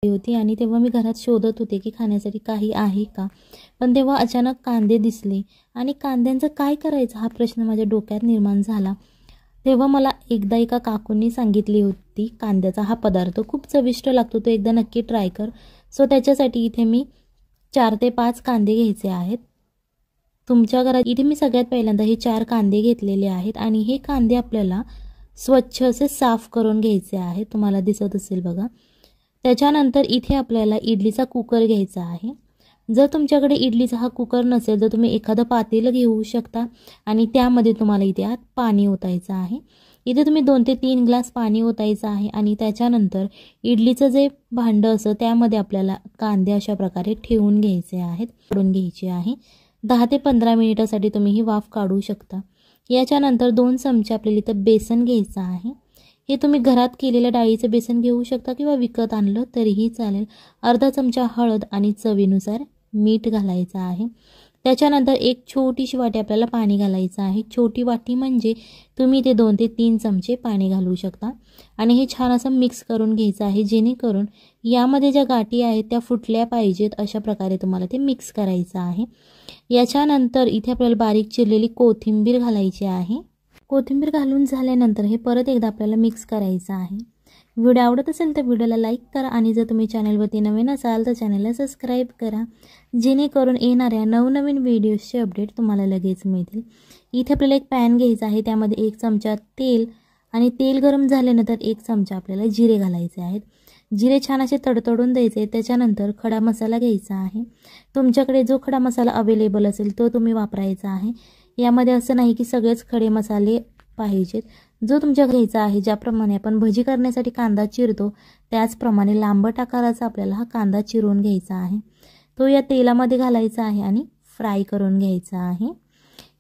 होती आणि तेव्हा मी घरात शोधत होते की खाण्यासाठी काही आहे का, पण तेव्हा अचानक कांदे दिसले आणि कांद्यांचं काय करायचं हा प्रश्न माझ्या डोक्यात निर्माण झाला। तेव्हा मला एकदा एका काकूंनी सांगितली होती कांद्याचा हा पदार्थ खूप चविष्ट लागतो, तो एकदा नक्की ट्राय कर। सो त्याच्यासाठी इथे मी 4 ते 5 कांदे घ्यायचे आहेत। तुमच्या घरात इथे मी सगळ्यात पहिल्यांदा हे 4 कांदे घेतलेले आहेत आणि हे कांदे आपल्याला स्वच्छ असे साफ करून घ्यायचे आहेत, तुम्हाला दिसत असेल बघा। त्याच्यानंतर इथे आपल्याला इडलीचा कुकर घ्यायचा आहे। जर तुमच्याकडे इडलीचा हा कुकर नसेल तर तुम्ही एखादं पातेलं घेऊ शकता आणि त्यामध्ये तुम्हाला इथे आत पाणी ओतायचं आहे। इथे तुम्ही 2 ते 3 ग्लास पाणी ओतायचं आहे आणि त्याच्यानंतर इडलीचं जे भांडं असतं त्यामध्ये आपल्याला कांदे अशा प्रकारे ठेवून घ्यायचे आहेत, काढून घ्यायचे आहे। 10 ते 15 मिनिटासाठी तुम्ही ही वाफ काढू शकता। याच्यानंतर 2 चमचे आपल्याला इथं बेसन घ्यायचं आहे। हे तुम्ही घरात केलेल्या डाळीचं बेसन घेऊ शकता किंवा विकत आणलं तरीही चालेल। अर्धा चमचा हळद आणि चवीनुसार मीठ घालायचं आहे। त्याच्यानंतर एक छोटीशी वाटी आपल्याला पाणी घालायचं आहे। छोटी वाटी म्हणजे तुम्ही ते 2 ते 3 चमचे पाणी घालू शकता आणि हे छान असं मिक्स करून घ्यायचं आहे, जेणेकरून यामध्ये ज्या गाठी आहेत त्या फुटल्या पाहिजेत अशा प्रकारे तुम्हाला ते मिक्स करायचं आहे। याच्यानंतर इथे आपल्याला बारीक चिरलेली कोथिंबीर घालायची आहे। कोथिंबीर घालून झाल्यानंतर हे परत एकदा आपल्याला मिक्स करायचं आहे। व्हिडिओ आवडत असेल तर व्हिडिओला लाईक करा आणि जर तुम्ही चॅनलवरती नवीन असाल तर चॅनलला सबस्क्राईब करा, जेणेकरून येणाऱ्या नवनवीन व्हिडिओजचे अपडेट तुम्हाला लगेच मिळतील। इथे आपल्याला एक पॅन घ्यायचा आहे, त्यामध्ये 1 चमचा तेल आणि तेल गरम झाल्यानंतर 1 चमचा आपल्याला जिरे घालायचे आहेत। जिरे छान असे तडतडून द्यायचे। त्याच्यानंतर खडा मसाला घ्यायचा आहे। तुमच्याकडे जो खडा मसाला अवेलेबल असेल तो तुम्ही वापरायचा आहे। यामध्ये असं नाही की सगळेच खडे मसाले पाहिजेत, जो तुमच्या घ्यायचा आहे। ज्याप्रमाणे आपण भजी करण्यासाठी कांदा चिरतो त्याचप्रमाणे लांबट आकाराचा आपल्याला हा कांदा चिरून घ्यायचा आहे। तो या तेलामध्ये घालायचा आहे आणि फ्राय करून घ्यायचा आहे।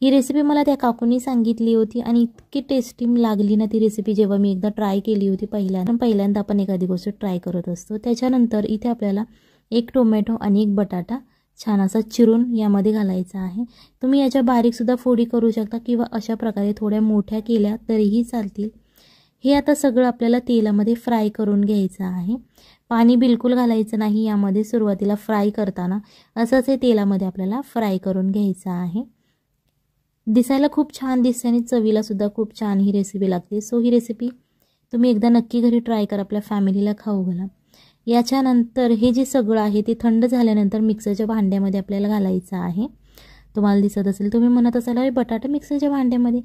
ही रेसिपी मला त्या काकूंनी सांगितली होती आणि इतकी टेस्टी लागली ना ती रेसिपी, जेव्हा मी एकदा ट्राय केली होती पहिल्यांदा आपण एखादी गोष्ट ट्राय करत असतो। त्याच्यानंतर इथे आपल्याला 1 टोमॅटो आणि 1 बटाटा छान असा चिरून यामध्ये घालायचा आहे। तुम्ही याच्या बारीक सुद्धा फोडी करू शकता किंवा अशा प्रकारे थोड्या मोठ्या केल्या तरीही चालतील। हे आता सगळं आपल्याला तेलामध्ये फ्राय करून घ्यायचं आहे। पाणी बिलकुल घालायचं नाही यामध्ये सुरुवातीला फ्राय करताना, असंच हे तेलामध्ये आपल्याला फ्राय करून घ्यायचं आहे। दिसायला खूप छान दिसते आणि चवीला सुद्धा खूप छान ही रेसिपी लागते। सो ही रेसिपी तुम्ही एकदा नक्की घरी ट्राय करा, आपल्या फॅमिलीला खाऊ घाला। याच्यानंतर हे जे सगळं आहे ते थंड झाल्यानंतर मिक्सरच्या भांड्यामध्ये आपल्याला घालायचं आहे। तुम्हाला दिसत असेल, तुम्ही म्हणत असाल अरे बटाटा मिक्सरच्या भांड्यामध्ये,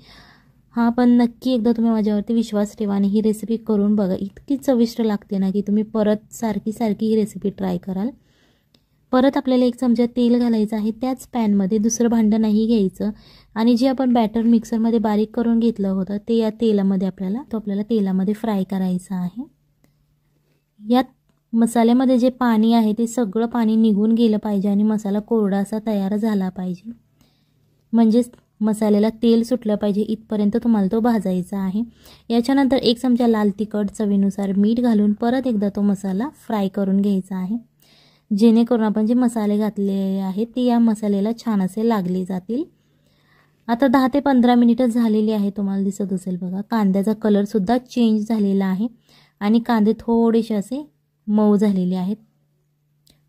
हां पण नक्की एकदा तुम्ही माझ्यावरती विश्वास ठेवा आणि ही रेसिपी करून बघा। इतकी चविष्ट लागते ना की तुम्ही परत सारखी ही रेसिपी ट्राय कराल। परत आपल्याला 1 चमचा तेल घालायचं आहे। त्याच पॅनमध्ये दुसरं भांडं नाही घ्यायचं आणि जे आपण बॅटर मिक्सरमध्ये बारीक करून घेतलं होतं ते या तेलामध्ये आपल्याला तेलामध्ये फ्राय करायचं आहे। यात मसाल्यामध्ये जे पाणी आहे ते सगळं पाणी निघून गेलं पाहिजे आणि मसाला कोरडा असा तयार झाला पाहिजे, म्हणजेच मसाल्याला तेल सुटलं पाहिजे इथपर्यंत तुम्हाला तो भाजायचा आहे। याच्यानंतर 1 चमचा लाल तिखट, चवीनुसार मीठ घालून परत एकदा तो मसाला फ्राय करून घ्यायचा आहे, जेणेकरून आपण जे मसाले घातलेले आहेत ते या मसाल्याला छान असे लागले जातील। आता 10 ते 15 मिनिटं झालेली आहे, तुम्हाला दिसत असेल बघा। कांद्याचा कलर सुद्धा चेंज झालेला आहे आणि कांदे थोडेसे असे मऊ झालेले आहेत।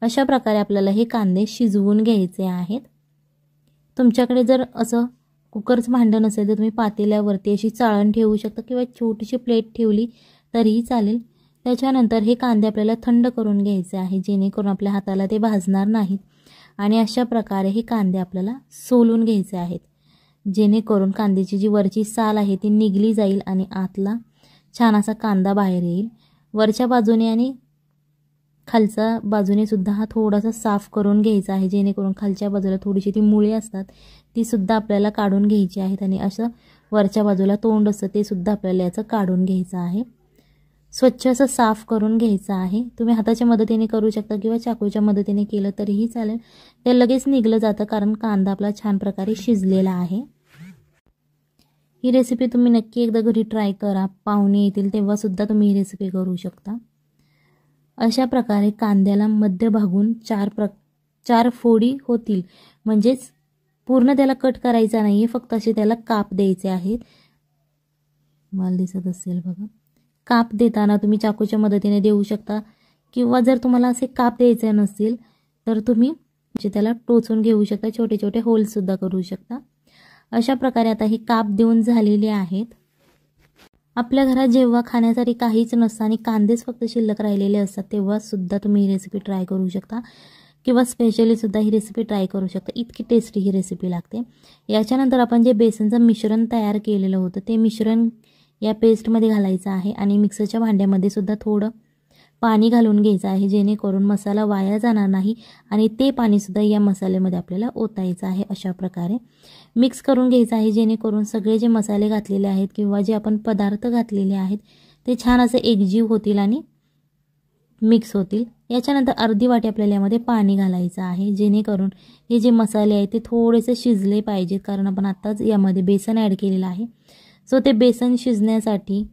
अशा प्रकारे आपल्याला हे कांदे शिजवून घ्यायचे आहेत। तुमच्याकडे जर असं कुकरचं भांडं नसेल तर तुम्ही पातेल्यावरती अशी चाळण ठेवू शकता किंवा छोटीशी प्लेट ठेवली तरीही चालेल। त्याच्यानंतर हे कांदे आपल्याला थंड करून घ्यायचे आहे, जेणेकरून आपल्या हाताला ते भाजणार नाहीत आणि अशा प्रकारे हे कांदे आपल्याला सोलून घ्यायचे आहेत, जेणेकरून कांद्याची जी वरची साल आहे ती निघली जाईल आणि आतला छान असा कांदा बाहेर येईल। वरच्या बाजूने आणि खालच्या बाजूने सुद्धा हा थोडासा साफ करून घ्यायचा आहे, जेणेकरून खालच्या बाजूला थोडीशी ती मुळे असतात ती सुद्धा आपल्याला काढून घ्यायची आहेत आणि असं वरच्या बाजूला तोंड असतं ते सुद्धा आपल्याला याचं काढून घ्यायचं आहे। स्वच्छ असं साफ करून घ्यायचं आहे। तुम्ही हाताच्या मदतीने करू शकता किंवा चाकूच्या मदतीने केलं तरीही चालेल, ते लगेच निघलं जातं कारण कांदा आपला छान प्रकारे शिजलेला आहे। ही रेसिपी तुम्ही नक्की एकदा घरी ट्राय करा, पाहुणे येतील तेव्हा सुद्धा तुम्ही ही रेसिपी करू शकता। अशा प्रकारे कांद्याला मध्यभागून 4 फोडी होतील, म्हणजेच पूर्ण त्याला कट करायचा नाहीये, फक्त असे त्याला काप द्यायचे आहेत। मला दिसत असेल बघा, काप देताना तुम्ही चाकूच्या मदतीने देऊ शकता किंवा जर तुम्हाला असे काप द्यायचे नसतील तर तुम्ही त्याला टोचून घेऊ शकता, छोटे छोटे होल्ससुद्धा करू शकता। अशा प्रकारे आता ही काप देऊन झालेले आहेत। आपल्या घरात जेव्हा खाण्यासाठी काहीच नसतं आणि कांदेच फक्त शिल्लक राहिलेले असतात तेव्हा सुद्धा तुम्ही ही रेसिपी ट्राय करू शकता किंवा स्पेशली सुद्धा ही रेसिपी ट्राय करू शकता। इतकी टेस्टी ही रेसिपी लागते। याच्यानंतर आपण जे बेसनचं मिश्रण तयार केलेलं होतं ते मिश्रण या पेस्टमध्ये घालायचं आहे आणि मिक्सरच्या भांड्यामध्ये सुद्धा थोडं पाणी घालून घ्यायचं आहे, जेणेकरून मसाला वाया जाणार नाही आणि ते पाणीसुद्धा या मसाल्यामध्ये आपल्याला ओतायचं आहे। अशा प्रकारे मिक्स करून घ्यायचं आहे, जेणेकरून सगळे जे मसाले घातलेले आहेत किंवा जे आपण पदार्थ घातलेले आहेत ते छान असे एकजीव होतील आणि मिक्स होतील। याच्यानंतर अर्धी वाटी आपल्याला यामध्ये पाणी घालायचं आहे, जेणेकरून हे जे मसाले आहेत ते थोडेसे शिजले पाहिजेत, कारण आपण आत्ताच यामध्ये बेसन ॲड केलेलं आहे। सो ते बेसन शिजण्यासाठी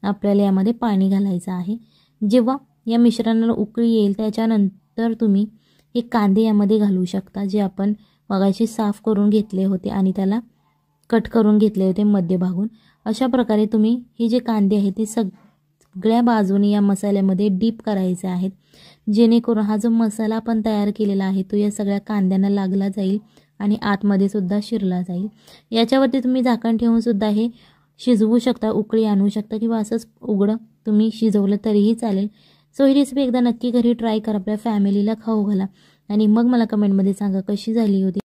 आपल्याला यामध्ये पाणी घालायचं आहे। जेव्हा या मिश्रणाला उकळी येईल त्याच्यानंतर तुम्ही हे कांदे यामध्ये घालू शकता, जे आपण मगाशी साफ करून घेतले होते आणि त्याला कट करून घेतले होते मध्यभागून। अशा प्रकारे तुम्ही हे जे कांदे आहेत ते सगळ्या बाजूने या मसाल्यामध्ये डीप करायचे आहेत, जेणेकरून हा जो मसाला आपण तयार केलेला आहे तो या सगळ्या कांद्यांना लागला जाईल आणि आतमध्ये सुद्धा शिरला जाईल। याच्यावरती तुम्ही झाकण ठेवून सुद्धा हे शिजवू शकता, उकळी आणू शकता किंवा असंच उघडं तुम्ही शिजवलं तरीही चालेल। सो ही रेसिपी एकदा नक्की घरी ट्राय करा, आपल्या फॅमिलीला खाऊ घाला आणि मग मला कमेंटमध्ये सांगा कशी झाली होती।